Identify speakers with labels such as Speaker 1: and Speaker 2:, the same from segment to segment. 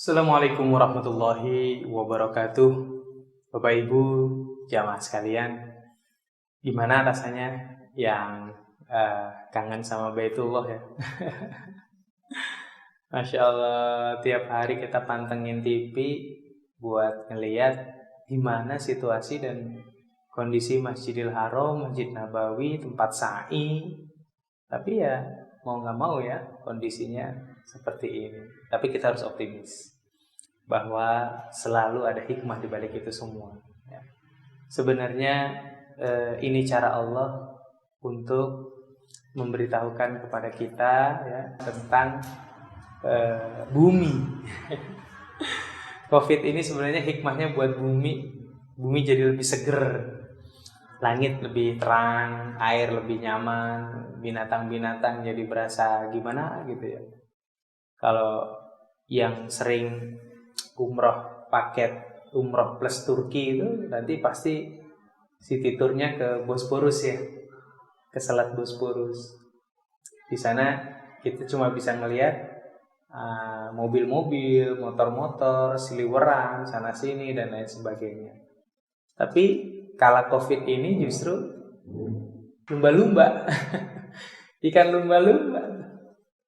Speaker 1: Assalamualaikum warahmatullahi wabarakatuh. Bapak Ibu jamaah sekalian, gimana rasanya yang kangen sama Baitullah ya? Masya Allah, tiap hari kita pantengin TV buat ngeliat gimana situasi dan kondisi Masjidil Haram, Masjid Nabawi, tempat sa'i. Tapi ya mau nggak mau ya kondisinya seperti ini. Tapi kita harus optimis bahwa selalu ada hikmah di balik itu semua. Ya. Sebenarnya ini cara Allah untuk memberitahukan kepada kita ya, tentang bumi. Covid ini sebenarnya hikmahnya buat bumi jadi lebih seger, langit lebih terang, air lebih nyaman, binatang-binatang jadi berasa gimana gitu ya. Kalau yang sering umroh paket umroh plus Turki itu nanti pasti city tournya ke Bosporus ya, ke Selat Bosporus. Di sana kita cuma bisa ngelihat mobil-mobil, motor-motor, siliweran sana sini dan lain sebagainya. Tapi kala Covid ini justru lumba-lumba, ikan lumba-lumba.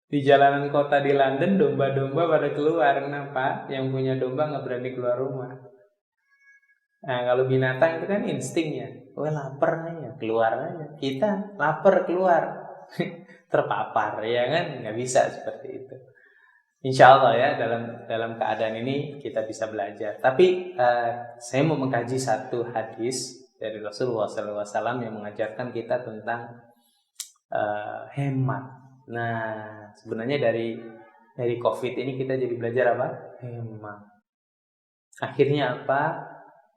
Speaker 1: Di jalanan kota di London, domba-domba pada keluar. Kenapa? Yang punya domba nggak berani keluar rumah. Nah, kalau binatang itu kan instingnya. Oh, lapar nih ya, keluar aja. Kita lapar keluar, terpapar ya kan? Nggak bisa seperti itu. Insya Allah ya dalam keadaan ini kita bisa belajar. Tapi saya mau mengkaji satu hadis dari Rasulullah SAW yang mengajarkan kita tentang hemat. Nah, sebenarnya dari Covid ini kita jadi belajar apa? Hemat. Akhirnya apa?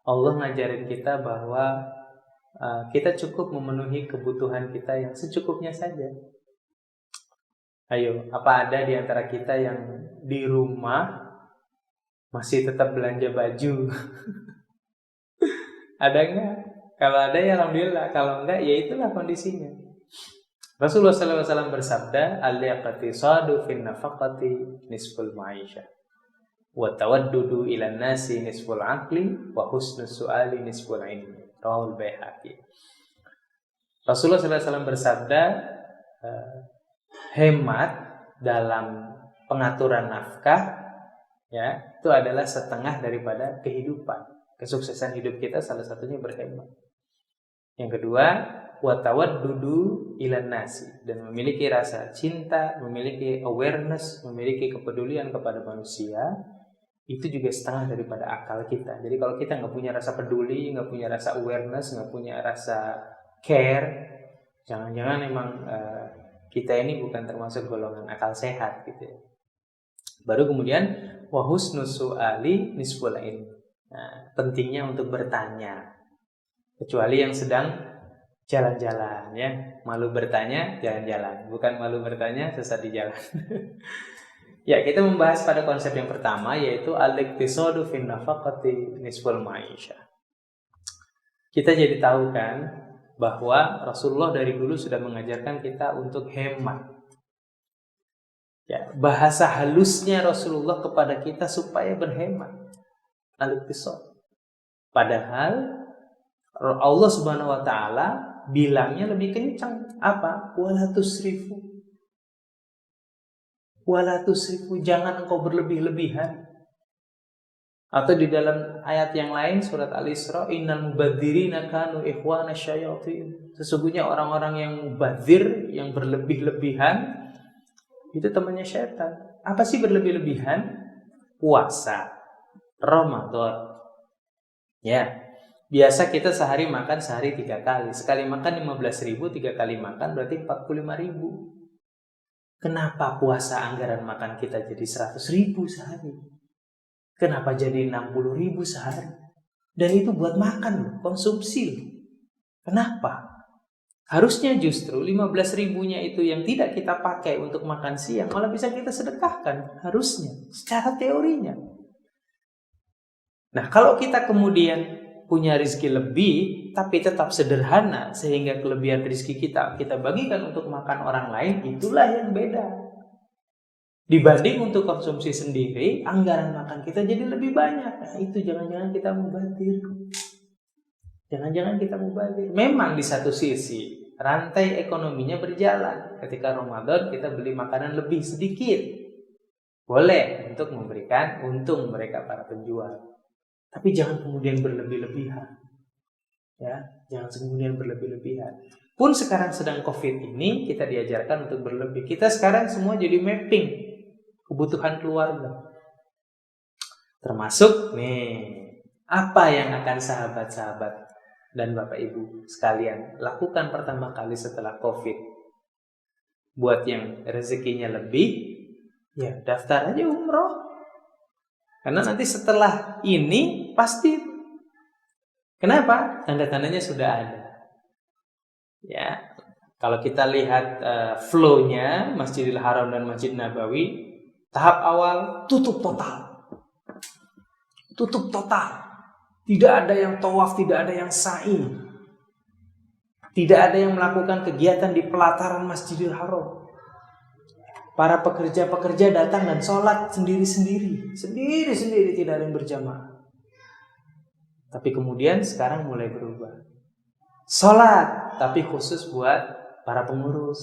Speaker 1: Allah ngajarin kita bahwa kita cukup memenuhi kebutuhan kita yang secukupnya saja. Ayo, apa ada di antara kita yang di rumah masih tetap belanja baju? Ada enggak? Kalau ada ya alhamdulillah, kalau enggak ya itulah kondisinya. Rasulullah SAW bersabda, al-iqtisadu fin nafaqati nisful ma'isyah wa tawaddudu ilan nasi nisful aqli wa husnus su'ali nisful ilmi. Rawahul Baihaqi. Rasulullah SAW bersabda, hemat dalam pengaturan nafkah ya, itu adalah setengah daripada kehidupan. Kesuksesan hidup kita salah satunya berhemat. Yang kedua, watawaddudu ilan nasi, dan memiliki rasa cinta, memiliki awareness, memiliki kepedulian kepada manusia, itu juga setengah daripada akal kita. Jadi kalau kita nggak punya rasa peduli, nggak punya rasa awareness, nggak punya rasa care, jangan-jangan emang kita ini bukan termasuk golongan akal sehat gitu ya. Baru kemudian wahusnus su'ali nisful ilmi. Nah, pentingnya untuk bertanya. Kecuali yang sedang jalan-jalan ya, malu bertanya jalan-jalan, bukan malu bertanya sesat di jalan. Ya, kita membahas pada konsep yang pertama, yaitu al-iqtisadu fin nafaqati nisful ma'isyah. Kita jadi tahu kan bahwa Rasulullah dari dulu sudah mengajarkan kita untuk hemat. Ya, bahasa halusnya Rasulullah kepada kita supaya berhemat. Al-iqtisad. Padahal Allah Subhanahu wa taala bilangnya lebih kencang. Apa? Wala tusrifu. Wala tusrifu, jangan engkau berlebih-lebihan. Atau di dalam ayat yang lain surat Al-Isra, innal mubadzirina kanu ikhwana syayatin. Sesungguhnya orang-orang yang mubadzir, yang berlebih-lebihan, itu temannya syaitan. Apa sih berlebih-lebihan? Puasa Ramadan. Ya. Biasa kita sehari makan 3 kali. Sekali makan 15.000, 3 kali makan berarti 45.000. Kenapa puasa anggaran makan kita jadi 100.000 sehari? Kenapa jadi 60.000 sehari? Dan itu buat makan, konsumsi. Kenapa? Harusnya justru 15.000-nya itu yang tidak kita pakai untuk makan siang malah bisa kita sedekahkan. Harusnya, secara teorinya. Nah, kalau kita kemudian punya rezeki lebih tapi tetap sederhana sehingga kelebihan rezeki kita bagikan untuk makan orang lain, itulah yang beda. Dibanding untuk konsumsi sendiri, anggaran makan kita jadi lebih banyak. Nah, itu jangan-jangan kita mubazir. Jangan-jangan kita mubazir. Memang di satu sisi rantai ekonominya berjalan. Ketika Ramadan kita beli makanan lebih sedikit. Boleh untuk memberikan untung mereka para penjual. Tapi jangan kemudian berlebih-lebihan. Ya, jangan kemudian berlebih-lebihan. Pun sekarang sedang Covid ini kita diajarkan untuk berlebih. Kita sekarang semua jadi mapping kebutuhan keluarga. Termasuk nih, apa yang akan sahabat-sahabat dan Bapak Ibu sekalian lakukan pertama kali setelah Covid. Buat yang rezekinya lebih, ya daftar aja umroh. Karena nanti setelah ini pasti. Kenapa? Tanda-tandanya sudah ada. Ya, kalau kita lihat flow-nya Masjidil Haram dan Masjid Nabawi, tahap awal tutup total. Tutup total. Tidak ada yang tawaf, tidak ada yang sa'i. Tidak ada yang melakukan kegiatan di pelataran Masjidil Haram. Para pekerja-pekerja datang dan sholat sendiri-sendiri. Sendiri-sendiri, tidak ada yang berjamaah. Tapi kemudian sekarang mulai berubah. Sholat, tapi khusus buat para pengurus.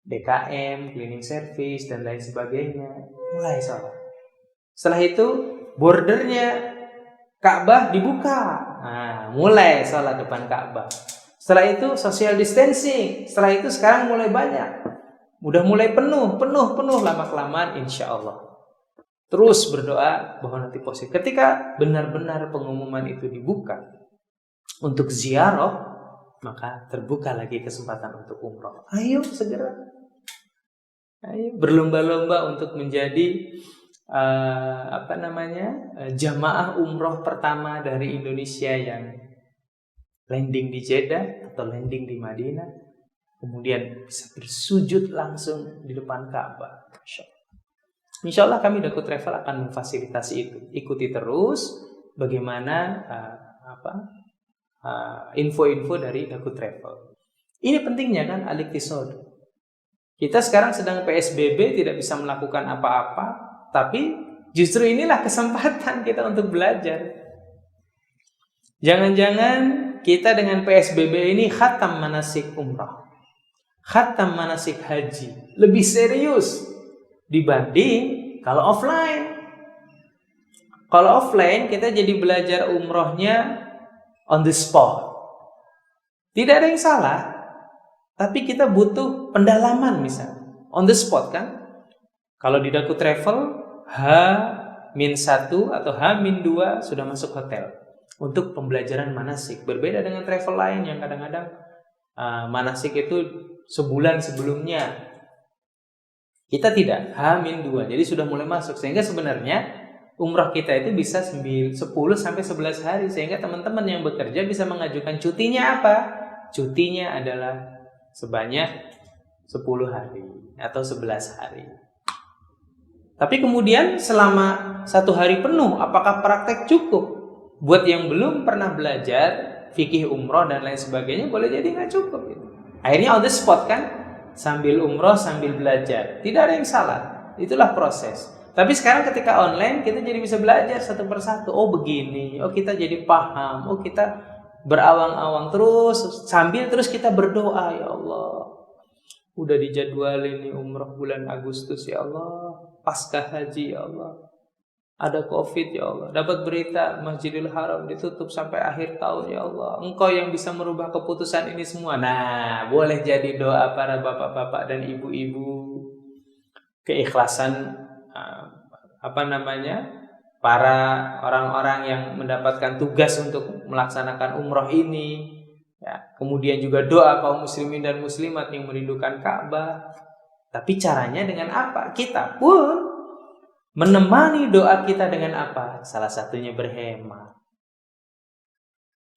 Speaker 1: DKM, cleaning service, dan lain sebagainya. Mulai sholat. Setelah itu, bordernya Ka'bah dibuka. Nah, mulai sholat depan Ka'bah. Setelah itu, social distancing. Setelah itu, sekarang mulai banyak. Udah mulai penuh lama-kelamaan insya Allah. Terus berdoa bahwa nanti positif. Ketika benar-benar pengumuman itu dibuka untuk ziarah, maka terbuka lagi kesempatan untuk umroh. Ayo segera. Ayo berlomba-lomba untuk menjadi jamaah umroh pertama dari Indonesia yang landing di Jeddah atau landing di Madinah. Kemudian bisa bersujud langsung di depan Ka'bah. Insya Allah kami Daku Travel akan memfasilitasi itu. Ikuti terus bagaimana info-info dari Daku Travel. Ini pentingnya kan al-iqtisad. Kita sekarang sedang PSBB, tidak bisa melakukan apa-apa, tapi justru inilah kesempatan kita untuk belajar. Jangan-jangan kita dengan PSBB ini khatam manasik umrah, khatam manasik haji, lebih serius dibanding kalau offline. Kalau offline kita jadi belajar umrohnya on the spot. Tidak ada yang salah, tapi kita butuh pendalaman misalnya. On the spot kan. Kalau di Daku Travel H-1 atau H-2 sudah masuk hotel untuk pembelajaran manasik. Berbeda dengan travel lain yang kadang-kadang manasik itu sebulan sebelumnya. Kita tidak, H-2, jadi sudah mulai masuk. Sehingga sebenarnya umrah kita itu bisa 10 sampai 11 hari. Sehingga teman-teman yang bekerja bisa mengajukan cutinya apa? Cutinya adalah sebanyak 10 hari atau 11 hari. Tapi kemudian selama 1 hari penuh, apakah praktek cukup? Buat yang belum pernah belajar fikih umrah dan lain sebagainya, boleh jadi nggak cukup. Akhirnya on the spot kan? Sambil umroh, sambil belajar. Tidak ada yang salah. Itulah proses. Tapi sekarang ketika online, kita jadi bisa belajar satu persatu. Oh begini. Oh kita jadi paham. Oh kita berawang-awang terus. Sambil terus kita berdoa. Ya Allah, udah dijadwalin nih umroh bulan Agustus. Ya Allah, pasca haji. Ya Allah, ada Covid. Ya Allah, dapat berita Masjidil Haram ditutup sampai akhir tahun. Ya Allah, Engkau yang bisa merubah keputusan ini semua. Nah, boleh jadi doa para bapak-bapak dan ibu-ibu, keikhlasan para orang-orang yang mendapatkan tugas untuk melaksanakan umroh ini. Ya, kemudian juga doa kaum muslimin dan muslimat yang merindukan Ka'bah. Tapi caranya dengan apa? Kita pun menemani doa kita dengan apa? Salah satunya berhemat.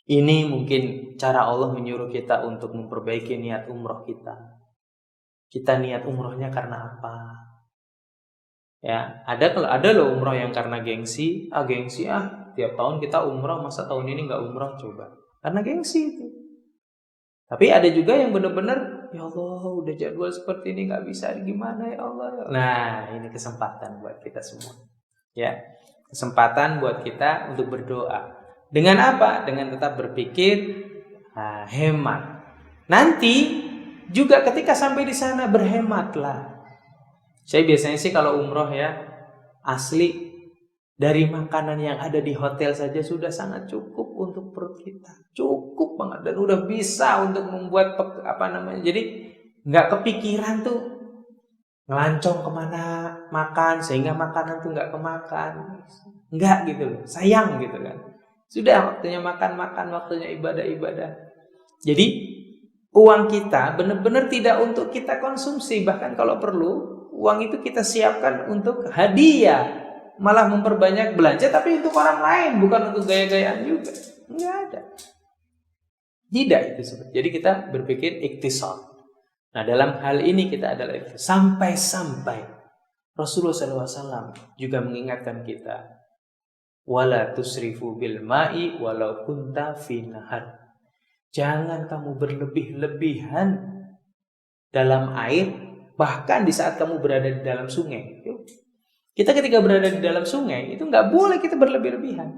Speaker 1: Ini mungkin cara Allah menyuruh kita untuk memperbaiki niat umroh kita. Kita niat umrohnya karena apa? Ya, ada loh umroh yang karena gengsi. Tiap tahun kita umroh, masa tahun ini nggak umroh, coba. Karena gengsi itu. Tapi ada juga yang benar-benar ya Allah udah jadwal seperti ini nggak bisa, gimana ya Allah. Nah, ini kesempatan buat kita semua. Ya, kesempatan buat kita untuk berdoa. Dengan apa? Dengan tetap berpikir hemat. Nanti juga ketika sampai di sana berhematlah. Saya biasanya sih kalau umroh ya, asli dari makanan yang ada di hotel saja sudah sangat cukup untuk perut kita. Cukup banget dan udah bisa untuk membuat jadi nggak kepikiran tuh ngelancong kemana makan sehingga makanan tuh nggak kemakan. Nggak gitu loh, sayang gitu kan. Sudah waktunya makan, waktunya ibadah. Jadi uang kita benar-benar tidak untuk kita konsumsi, bahkan kalau perlu uang itu kita siapkan untuk hadiah. Malah memperbanyak belanja tapi untuk orang lain, bukan untuk gaya-gayaan juga. Enggak ada. Tidak itu seperti. Jadi kita berpikir iktisad. Nah, dalam hal ini kita adalah sampai Rasulullah SAW juga mengingatkan kita, wala tusrifu bil ma'i walau kunta fi nahar. Jangan kamu berlebih-lebihan dalam air, bahkan di saat kamu berada di dalam sungai. Kita ketika berada di dalam sungai, itu nggak boleh kita berlebih-lebihan.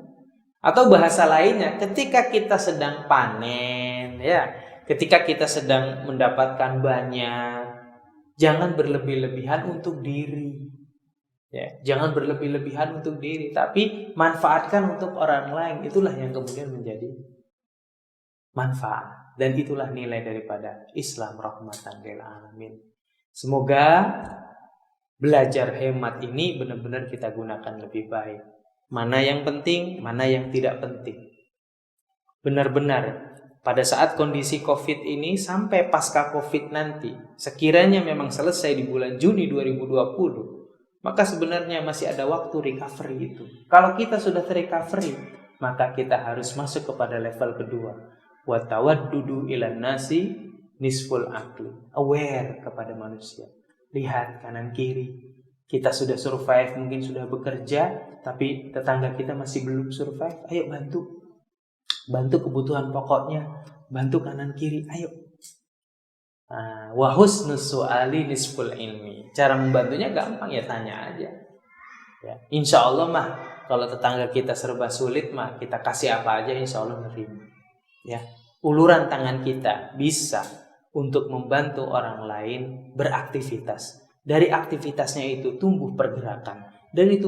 Speaker 1: Atau bahasa lainnya, ketika kita sedang panen, ya, ketika kita sedang mendapatkan banyak, jangan berlebih-lebihan untuk diri. Ya, jangan berlebih-lebihan untuk diri, tapi manfaatkan untuk orang lain. Itulah yang kemudian menjadi manfaat. Dan itulah nilai daripada Islam rahmatan lil alamin. Semoga belajar hemat ini benar-benar kita gunakan lebih baik. Mana yang penting, mana yang tidak penting. Benar-benar pada saat kondisi COVID ini sampai pasca COVID nanti, sekiranya memang selesai di bulan Juni 2020, maka sebenarnya masih ada waktu recovery itu. Kalau kita sudah terrecovery, maka kita harus masuk kepada level kedua. Wa tawaddudu ilan nasi nisful aqli. Aware kepada manusia. Lihat kanan kiri, kita sudah survive, mungkin sudah bekerja, tapi tetangga kita masih belum survive. Ayo bantu kebutuhan pokoknya, bantu kanan kiri, ayo. Wa husnus su'ali nisful ilmi. Cara membantunya gampang, ya tanya aja. Ya, insya Allah mah kalau tetangga kita serba sulit mah kita kasih apa aja, insya Allah nerima. Ya, uluran tangan kita bisa untuk membantu orang lain beraktivitas. Dari aktivitasnya itu tumbuh pergerakan. Dari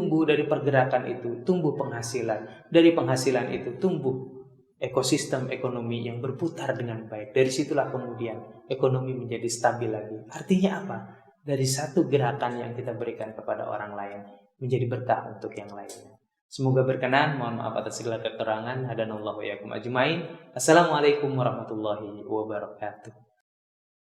Speaker 1: pergerakan itu tumbuh penghasilan. Dari penghasilan itu tumbuh ekosistem ekonomi yang berputar dengan baik. Dari situlah kemudian ekonomi menjadi stabil lagi. Artinya apa? Dari satu gerakan yang kita berikan kepada orang lain menjadi berkah untuk yang lainnya. Semoga berkenan. Mohon maaf atas segala kekurangan. Hadanallahu wa iyyakum ajmain. Assalamualaikum warahmatullahi wabarakatuh.